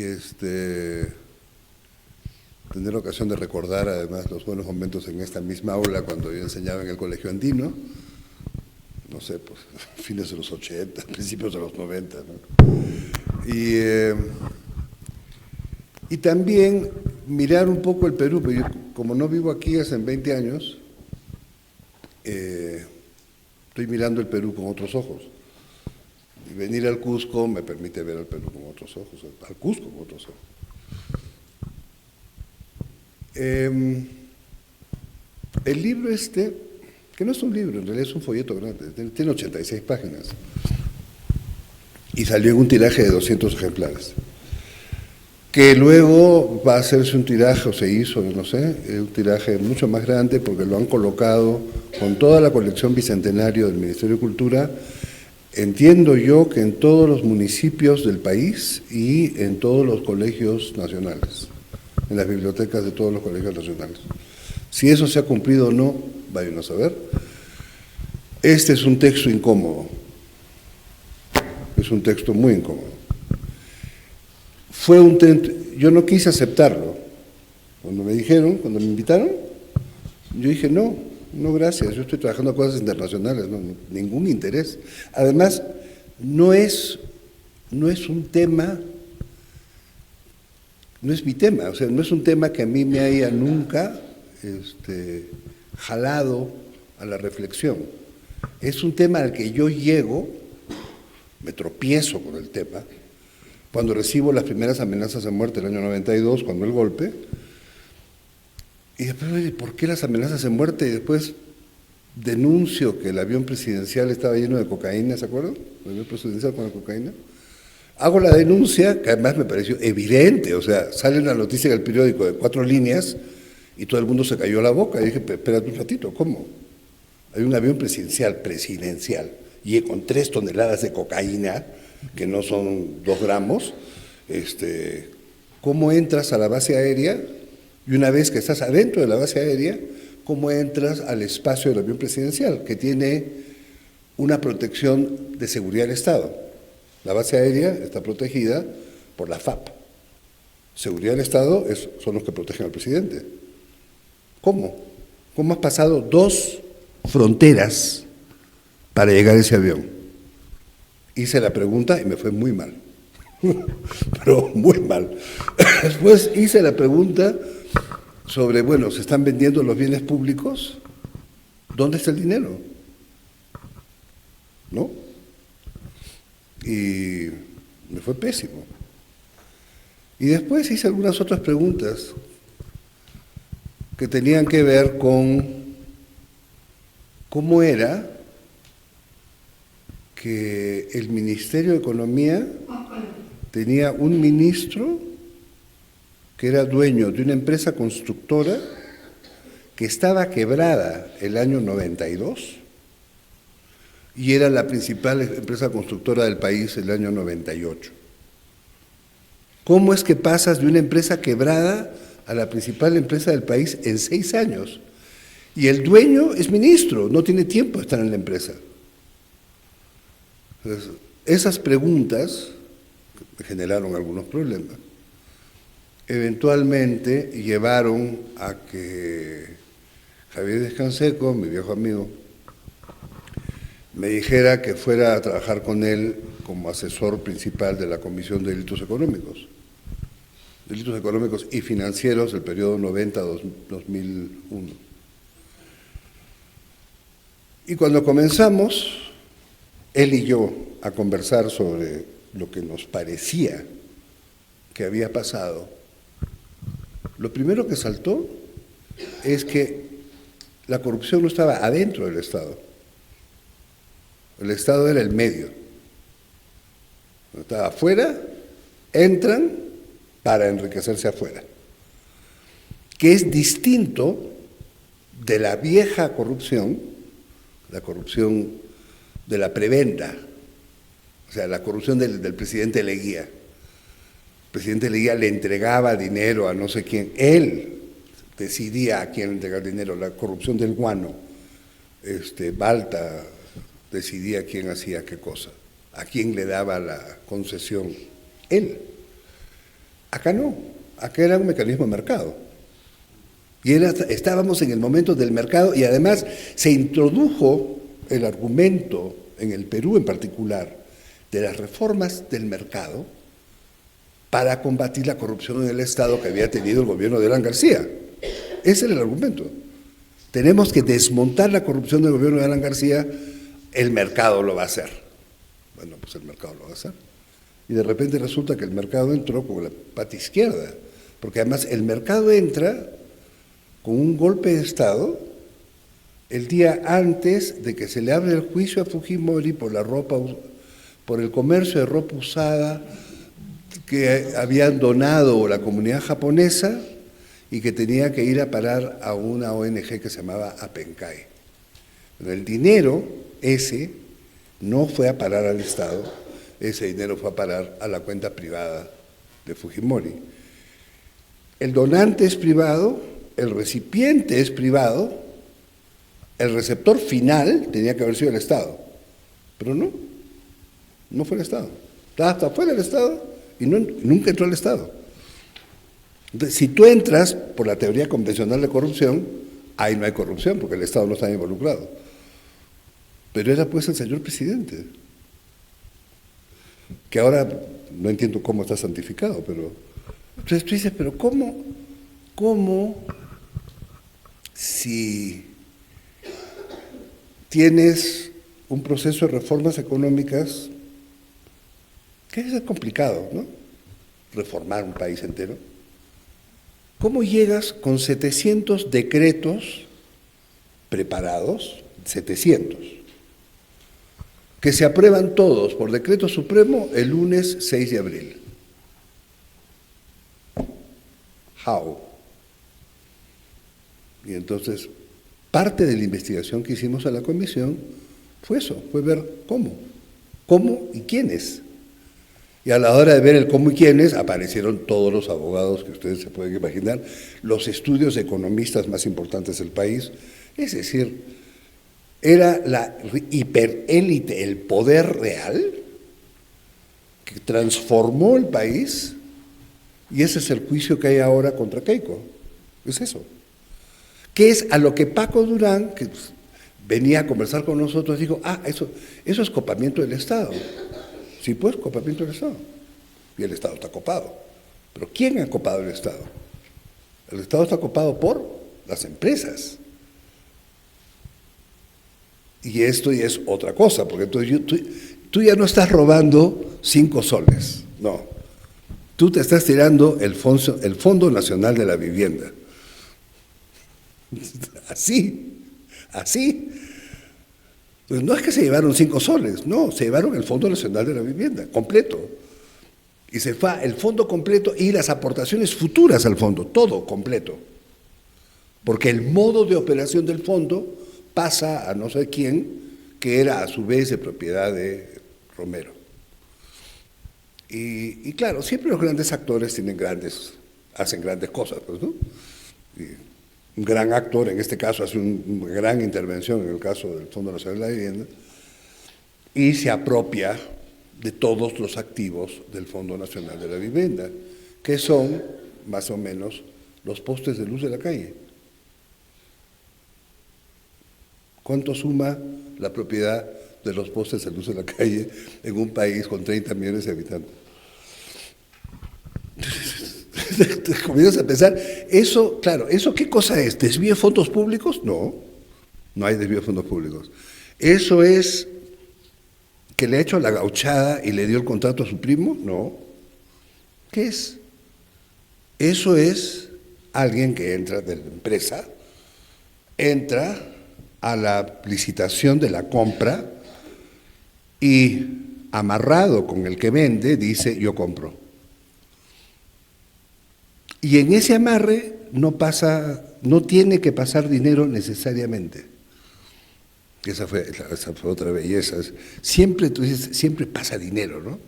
tener la ocasión de recordar además los buenos momentos en esta misma aula cuando yo enseñaba en el colegio andino, no sé, pues fines de los 80, principios de los 90, ¿no? Y también mirar un poco el Perú, pero yo, como no vivo aquí hace 20 años, estoy mirando el Perú con otros ojos. Y venir al Cusco me permite ver al Perú con otros ojos, al Cusco con otros ojos. El libro que no es un libro, en realidad es un folleto grande, tiene 86 páginas y salió en un tiraje de 200 ejemplares, que luego va a hacerse un tiraje, o se hizo, no sé, un tiraje mucho más grande porque lo han colocado con toda la colección bicentenario del Ministerio de Cultura, entiendo yo que en todos los municipios del país y en todos los colegios nacionales, en las bibliotecas de todos los colegios nacionales. Si eso se ha cumplido o no, vayan a saber. Este es un texto incómodo, es un texto muy incómodo. Yo no quise aceptarlo. Cuando me invitaron, yo dije no gracias, yo estoy trabajando cosas internacionales, no, ningún interés. Además, no es un tema, no es mi tema, o sea, no es un tema que a mí me haya nunca jalado a la reflexión. Es un tema al que yo llego, me tropiezo con el tema, cuando recibo las primeras amenazas de muerte el año 92, cuando el golpe, y después, ¿por qué las amenazas de muerte? Y después denuncio que el avión presidencial estaba lleno de cocaína, ¿se acuerdan? El avión presidencial con la cocaína. Hago la denuncia, que además me pareció evidente, o sea, sale una noticia en el periódico de 4 líneas y todo el mundo se cayó la boca. Y dije, espérate un ratito, ¿cómo? Hay un avión presidencial, y con 3 toneladas de cocaína, que no son 2 gramos, ¿cómo entras a la base aérea? Y una vez que estás adentro de la base aérea, ¿cómo entras al espacio del avión presidencial, que tiene una protección de seguridad del Estado? La base aérea está protegida por la FAP. Seguridad del Estado son los que protegen al presidente. ¿Cómo? ¿Cómo has pasado 2 fronteras para llegar a ese avión? Hice la pregunta y me fue muy mal, pero muy mal. Después hice la pregunta sobre, bueno, ¿se están vendiendo los bienes públicos? ¿Dónde está el dinero? ¿No? Y me fue pésimo. Y después hice algunas otras preguntas que tenían que ver con cómo era que el Ministerio de Economía tenía un ministro que era dueño de una empresa constructora que estaba quebrada el año 92 y era la principal empresa constructora del país el año 98. ¿Cómo es que pasas de una empresa quebrada a la principal empresa del país en 6 años? Y el dueño es ministro, no tiene tiempo de estar en la empresa. Entonces, esas preguntas me generaron algunos problemas. Eventualmente llevaron a que Javier Descanseco, mi viejo amigo, me dijera que fuera a trabajar con él como asesor principal de la Comisión de Delitos Económicos y Financieros del periodo 90-2001. Y cuando comenzamos, él y yo, a conversar sobre lo que nos parecía que había pasado, lo primero que saltó es que la corrupción no estaba adentro del Estado. El Estado era el medio. Estaba afuera, entran para enriquecerse afuera. Que es distinto de la vieja corrupción, la corrupción de la prebenda, o sea, la corrupción del presidente Leguía. El presidente Leguía le entregaba dinero a no sé quién, él decidía a quién entregar dinero, la corrupción del guano, Balta decidía quién hacía qué cosa, a quién le daba la concesión, él. Acá no, acá era un mecanismo de mercado. Y estábamos en el momento del mercado y además se introdujo el argumento, en el Perú en particular, de las reformas del mercado para combatir la corrupción en el Estado que había tenido el gobierno de Alan García. Ese era el argumento. Tenemos que desmontar la corrupción del gobierno de Alan García, el mercado lo va a hacer. Bueno, pues el mercado lo va a hacer. Y de repente resulta que el mercado entró con la pata izquierda, porque además el mercado entra con un golpe de Estado el día antes de que se le abre el juicio a Fujimori por el comercio de ropa usada que habían donado la comunidad japonesa y que tenía que ir a parar a una ONG que se llamaba Apencay. Pero el dinero ese no fue a parar al Estado, ese dinero fue a parar a la cuenta privada de Fujimori. El donante es privado, el recipiente es privado, el receptor final tenía que haber sido el Estado, pero no fue el Estado. Estaba hasta fuera del Estado y nunca entró al Estado. Entonces, si tú entras por la teoría convencional de corrupción, ahí no hay corrupción porque el Estado no está involucrado. Pero era pues el señor presidente, que ahora no entiendo cómo está santificado, pero entonces tú dices, pero ¿cómo si tienes un proceso de reformas económicas que es complicado, ¿no? Reformar un país entero. ¿Cómo llegas con 700 decretos preparados, 700, que se aprueban todos por decreto supremo el lunes 6 de abril? How? Y entonces, parte de la investigación que hicimos a la comisión fue eso, fue ver cómo y quiénes. Y a la hora de ver el cómo y quiénes, aparecieron todos los abogados que ustedes se pueden imaginar, los estudios de economistas más importantes del país, es decir, era la hiperélite, el poder real, que transformó el país, y ese es el juicio que hay ahora contra Keiko, es eso. Que es a lo que Paco Durán, que venía a conversar con nosotros, dijo, eso es copamiento del Estado. Sí, pues, copamiento del Estado. Y el Estado está copado. ¿Pero quién ha copado el Estado? El Estado está copado por las empresas. Y esto ya es otra cosa, porque entonces tú ya no estás robando 5 soles, no. Tú te estás tirando el Fondo Nacional de la Vivienda. Así. Pues no es que se llevaron 5 soles, no, se llevaron el Fondo Nacional de la Vivienda, completo. Y se va el fondo completo y las aportaciones futuras al fondo, todo completo. Porque el modo de operación del fondo pasa a no sé quién, que era a su vez de propiedad de Romero. Y claro, siempre los grandes actores hacen grandes cosas, pues, ¿no? Y un gran actor, en este caso, hace una gran intervención en el caso del Fondo Nacional de la Vivienda y se apropia de todos los activos del Fondo Nacional de la Vivienda, que son, más o menos, los postes de luz de la calle. ¿Cuánto suma la propiedad de los postes de luz de la calle en un país con 30 millones de habitantes? Te comienzas a pensar, eso, claro, ¿eso qué cosa es? ¿Desvío de fondos públicos? No, no hay desvío de fondos públicos. Eso es que le ha hecho la gauchada y le dio el contrato a su primo, no. ¿Qué es? Eso es alguien que entra de la empresa, entra a la licitación de la compra y amarrado con el que vende dice yo compro. Y en ese amarre no tiene que pasar dinero necesariamente. Esa fue otra belleza. Siempre, tú dices, siempre pasa dinero, ¿no?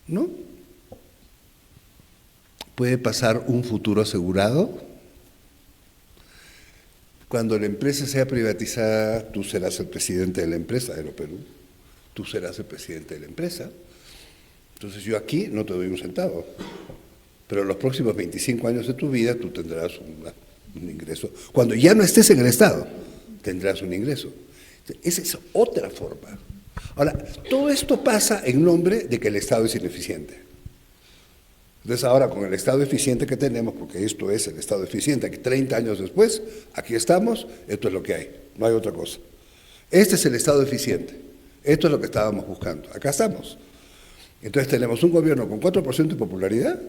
¿No? Puede pasar un futuro asegurado. Cuando la empresa sea privatizada, tú serás el presidente de la empresa, Aeroperú. Tú serás el presidente de la empresa. Entonces yo aquí no te doy un centavo. Pero en los próximos 25 años de tu vida tú tendrás un ingreso. Cuando ya no estés en el Estado, tendrás un ingreso. Esa es otra forma. Ahora, todo esto pasa en nombre de que el Estado es ineficiente. Entonces ahora con el Estado eficiente que tenemos, porque esto es el Estado eficiente, que 30 años después, aquí estamos, esto es lo que hay, no hay otra cosa. Este es el Estado eficiente, esto es lo que estábamos buscando, acá estamos. Entonces tenemos un gobierno con 4% de popularidad,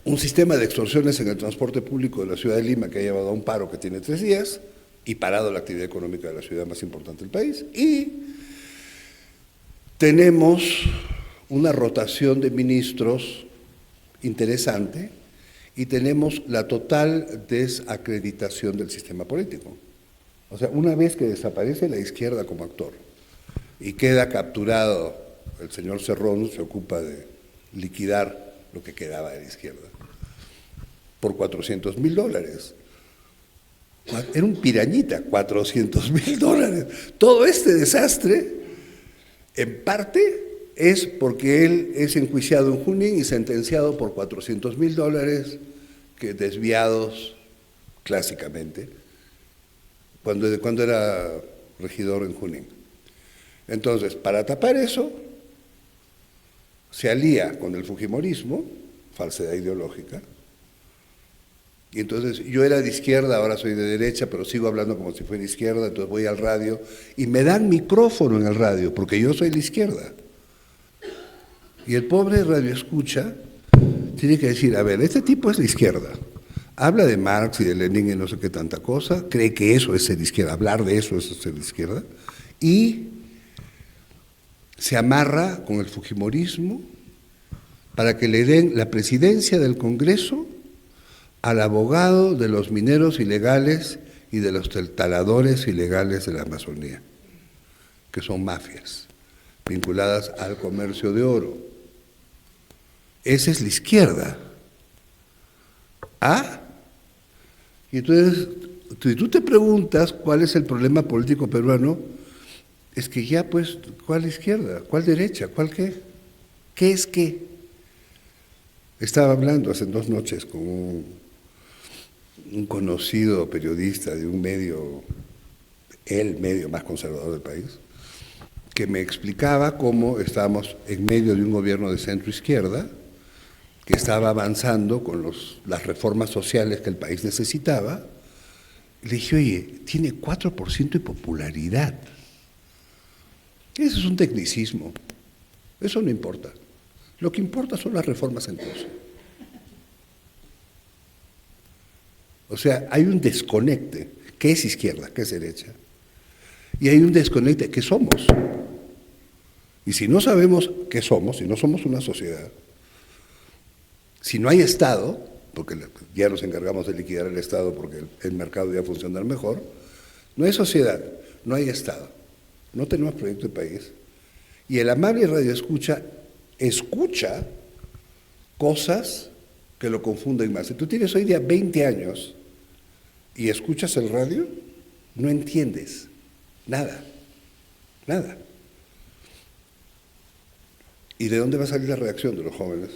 un sistema de extorsiones en el transporte público de la ciudad de Lima que ha llevado a un paro que tiene 3 días y parado la actividad económica de la ciudad más importante del país, y tenemos una rotación de ministros interesante y tenemos la total desacreditación del sistema político. O sea, una vez que desaparece la izquierda como actor y queda capturado, el señor Cerrón se ocupa de liquidar lo que quedaba de la izquierda por $400,000. Era un pirañita, $400,000. Todo este desastre, en parte, es porque él es enjuiciado en Junín y sentenciado por $400,000 que desviados clásicamente cuando era regidor en Junín. Entonces, para tapar eso, se alía con el fujimorismo, falsedad ideológica, y entonces yo era de izquierda, ahora soy de derecha, pero sigo hablando como si fuera de izquierda, entonces voy al radio y me dan micrófono en el radio, porque yo soy de izquierda. Y el pobre radioescucha tiene que decir, a ver, este tipo es de izquierda, habla de Marx y de Lenin y no sé qué tanta cosa, cree que eso es ser de izquierda, hablar de eso es ser de izquierda, y se amarra con el fujimorismo para que le den la presidencia del Congreso al abogado de los mineros ilegales y de los taladores ilegales de la Amazonía, que son mafias vinculadas al comercio de oro. Esa es la izquierda. ¿Ah? Y entonces, tú te preguntas cuál es el problema político peruano, es que ya pues, ¿cuál izquierda? ¿Cuál derecha? ¿Cuál qué? ¿Qué es qué? Estaba hablando hace 2 noches con un conocido periodista de un medio, el medio más conservador del país, que me explicaba cómo estábamos en medio de un gobierno de centro-izquierda que estaba avanzando con las reformas sociales que el país necesitaba, Le dije, oye, tiene 4% de popularidad. Eso es un tecnicismo. Eso no importa. Lo que importa son las reformas en curso. O sea, hay un desconecte, que es izquierda, que es derecha, y hay un desconecte que somos. Y si no sabemos qué somos, si no somos una sociedad, si no hay Estado, porque ya nos encargamos de liquidar el Estado porque el mercado ya funciona mejor, no hay sociedad, no hay Estado, no tenemos proyecto de país. Y el amable radioescucha escucha cosas que lo confunden más. Si tú tienes hoy día 20 años y escuchas el radio, no entiendes nada, nada. ¿Y de dónde va a salir la reacción de los jóvenes?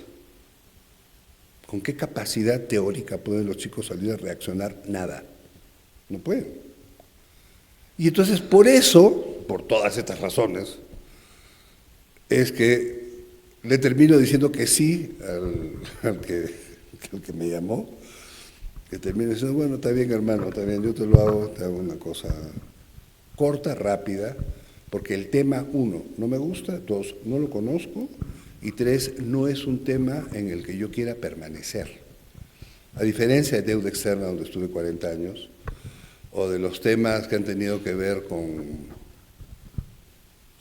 ¿Con qué capacidad teórica pueden los chicos salir a reaccionar? Nada. No pueden. Y entonces, por eso, por todas estas razones, es que le termino diciendo que sí al que me llamó, que termino diciendo, bueno, está bien, hermano, está bien, yo te lo hago, te hago una cosa corta, rápida, porque el tema, 1, no me gusta, 2, no lo conozco, y 3, no es un tema en el que yo quiera permanecer. A diferencia de deuda externa, donde estuve 40 años, o de los temas que han tenido que ver con,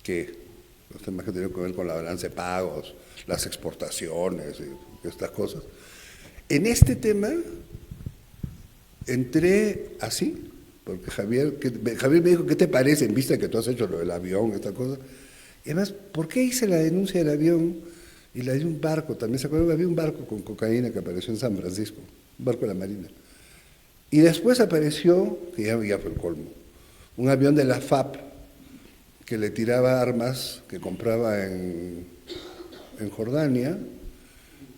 los temas que han tenido que ver con la balanza de pagos, las exportaciones, y estas cosas. En este tema entré así, porque Javier me dijo, ¿qué te parece en vista de que tú has hecho lo del avión, esta cosa? Y además, ¿por qué hice la denuncia del avión y la de un barco? También se acuerdan, había un barco con cocaína que apareció en San Francisco, un barco de la Marina. Y después apareció, que ya fue el colmo, un avión de la FAP que le tiraba armas que compraba en Jordania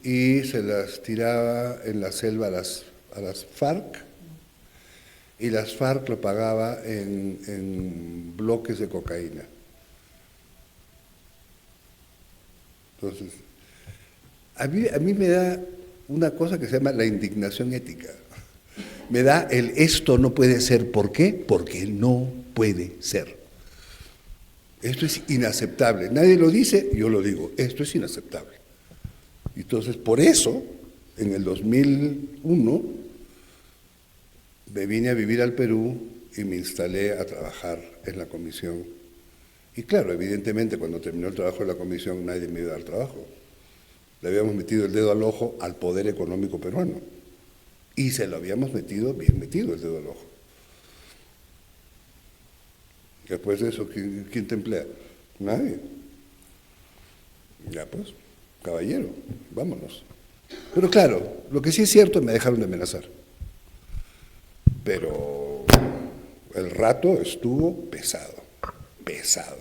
y se las tiraba en la selva a las FARC, y las FARC lo pagaba en bloques de cocaína. Entonces, a mí me da una cosa que se llama la indignación ética. Me da el esto no puede ser. ¿Por qué? Porque no puede ser. Esto es inaceptable. Nadie lo dice, yo lo digo. Esto es inaceptable. Entonces, por eso, en el 2001, me vine a vivir al Perú y me instalé a trabajar en la comisión. Y claro, evidentemente, cuando terminó el trabajo en la comisión, nadie me iba a dar trabajo. Le habíamos metido el dedo al ojo al poder económico peruano. Y se lo habíamos metido, bien metido el dedo al ojo. Después de eso, ¿quién te emplea? Nadie. Ya pues, caballero, vámonos. Pero claro, lo que sí es cierto, me dejaron de amenazar. Pero el rato estuvo pesado, pesado.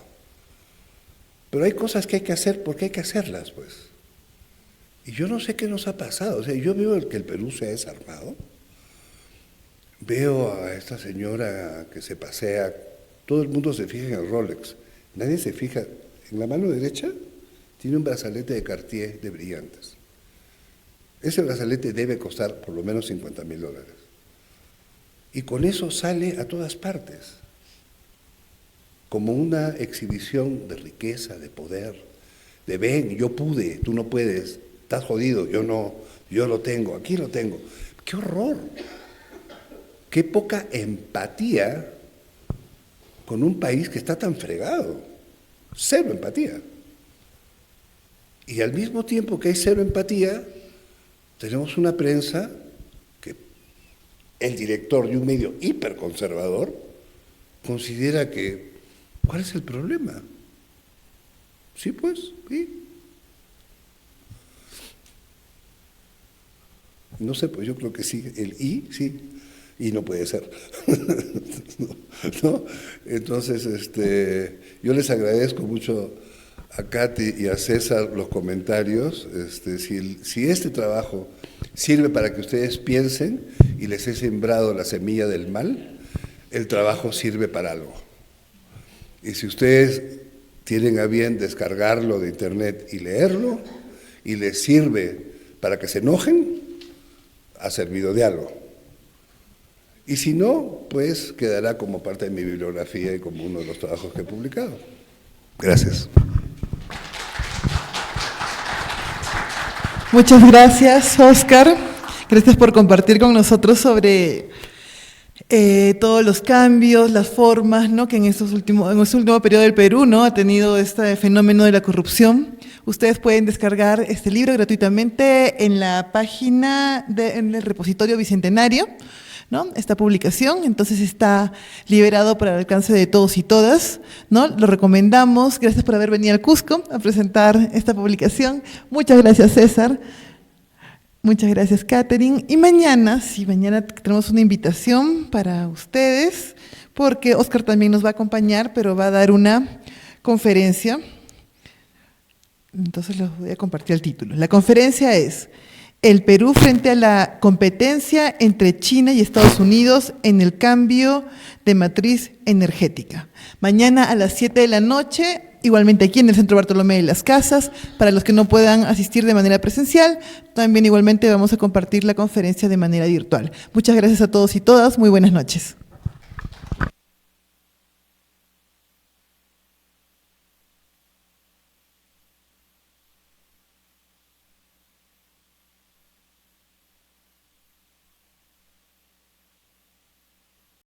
Pero hay cosas que hay que hacer porque hay que hacerlas, pues. Y yo no sé qué nos ha pasado. O sea, yo veo que el Perú se ha desarmado. Veo a esta señora que se pasea. Todo el mundo se fija en el Rolex. Nadie se fija. En la mano derecha tiene un brazalete de Cartier de brillantes. Ese brazalete debe costar por lo menos $50,000. Y con eso sale a todas partes, como una exhibición de riqueza, de poder, de ven, yo pude, tú no puedes, estás jodido, yo no, yo lo tengo, aquí lo tengo. ¡Qué horror! ¡Qué poca empatía con un país que está tan fregado! Cero empatía. Y al mismo tiempo que hay cero empatía, tenemos una prensa que el director de un medio hiperconservador considera que, ¿cuál es el problema? Sí, pues, sí. No sé, pues yo creo que sí, el sí, y no puede ser. ¿No? Entonces, yo les agradezco mucho a Katy y a César los comentarios. Si este trabajo sirve para que ustedes piensen y les he sembrado la semilla del mal, el trabajo sirve para algo. Y si ustedes tienen a bien descargarlo de internet y leerlo, y les sirve para que se enojen, ha servido de algo. Y si no, pues quedará como parte de mi bibliografía y como uno de los trabajos que he publicado. Gracias.
Muchas gracias, Óscar. Gracias por compartir con nosotros sobre todos los cambios, las formas, ¿no?, que en este último periodo del Perú, ¿no?, ha tenido este fenómeno de la corrupción. Ustedes pueden descargar este libro gratuitamente en la página, en el repositorio Bicentenario, ¿no?, esta publicación. Entonces está liberado para el alcance de todos y todas, ¿no? Lo recomendamos. Gracias por haber venido al Cusco a presentar esta publicación. Muchas gracias, César. Muchas gracias, Catherine. Y mañana, sí, mañana tenemos una invitación para ustedes, porque Óscar también nos va a acompañar, pero va a dar una conferencia. Entonces les voy a compartir el título. La conferencia es El Perú frente a la competencia entre China y Estados Unidos en el cambio de matriz energética. Mañana a las 7 de la noche, igualmente aquí en el Centro Bartolomé de las Casas. Para los que no puedan asistir de manera presencial, también igualmente vamos a compartir la conferencia de manera virtual. Muchas gracias a todos y todas. Muy buenas noches.